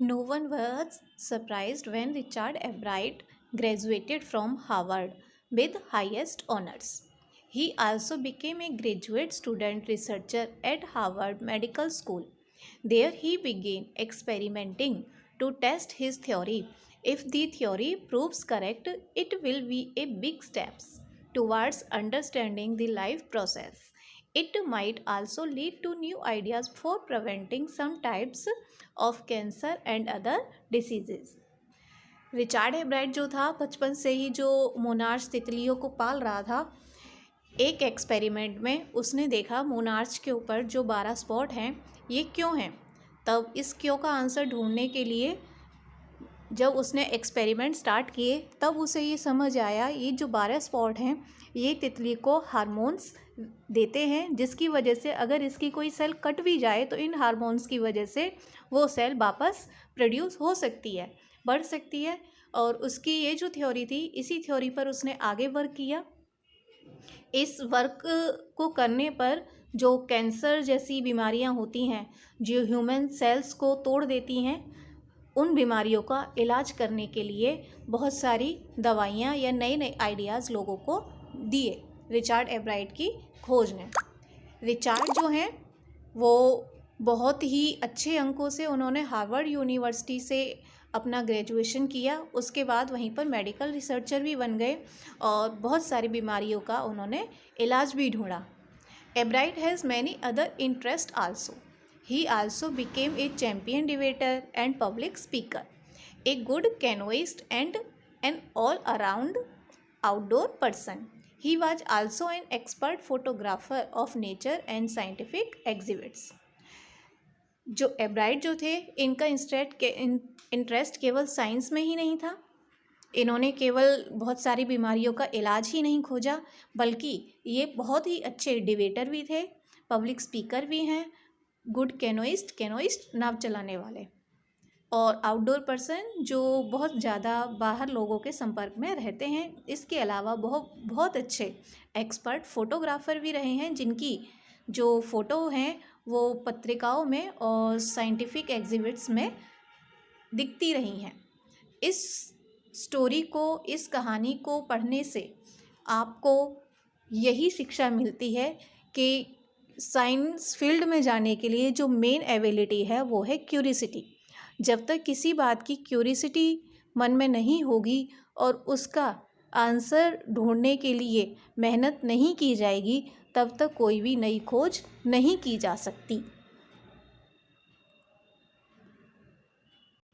No one was surprised when Richard Albright graduated from Harvard with highest honors. He also became a graduate student researcher at Harvard Medical School. There he began experimenting to test his theory. If the theory proves correct, it will be a big steps towards understanding the life process. It might also lead to new ideas for preventing some types of cancer and other diseases. Richard हेब्राइट जो था बचपन से ही जो monarch तितलियों को पाल रहा था, एक एक्सपेरिमेंट में उसने देखा मोनार्च के ऊपर जो 12 स्पॉट हैं ये क्यों हैं। तब इस क्यों का आंसर ढूंढने के लिए जब उसने एक्सपेरिमेंट स्टार्ट किए तब उसे ये समझ आया ये जो 12 स्पॉट हैं ये तितली को हार्मोन्स देते हैं, जिसकी वजह से अगर इसकी कोई सेल कट भी जाए तो इन हार्मोन्स की वजह से वो सेल वापस प्रोड्यूस हो सकती है, बढ़ सकती है। और उसकी ये जो थ्योरी थी इसी थ्योरी पर उसने आगे वर्क किया। इस वर्क को करने पर जो कैंसर जैसी बीमारियां होती हैं जो ह्यूमन सेल्स को तोड़ देती हैं, उन बीमारियों का इलाज करने के लिए बहुत सारी दवाइयाँ या नए नए आइडियाज़ लोगों को दिए रिचार्ड एब्राइट की खोज ने। रिचार्ड जो हैं वो बहुत ही अच्छे अंकों से उन्होंने हार्वर्ड यूनिवर्सिटी से अपना ग्रेजुएशन किया। उसके बाद वहीं पर मेडिकल रिसर्चर भी बन गए और बहुत सारी बीमारियों का उन्होंने इलाज भी ढूंढा। एब्राइट has many other interest also. He also became a champion debater and public speaker, a good canoeist and an all-around outdoor person. He was also an expert photographer of nature and scientific exhibits. जो एब्राइट जो थे इनका interest केवल science में ही नहीं था। इन्होंने केवल बहुत सारी बीमारियों का इलाज ही नहीं खोजा बल्कि ये बहुत ही अच्छे डिबेटर भी थे, पब्लिक स्पीकर भी हैं, गुड कैनोइस्ट नाव चलाने वाले, और आउटडोर पर्सन जो बहुत ज़्यादा बाहर लोगों के संपर्क में रहते हैं। इसके अलावा बहुत अच्छे एक्सपर्ट फोटोग्राफर भी रहे हैं, जिनकी जो फ़ोटो हैं वो पत्रिकाओं में और साइंटिफिक एग्जिबिट्स में दिखती रही हैं। इस स्टोरी को, इस कहानी को पढ़ने से आपको यही शिक्षा मिलती है कि साइंस फील्ड में जाने के लिए जो मेन एबिलिटी है वो है क्यूरिसिटी। जब तक किसी बात की क्यूरिसिटी मन में नहीं होगी और उसका आंसर ढूंढने के लिए मेहनत नहीं की जाएगी, तब तक कोई भी नई खोज नहीं की जा सकती।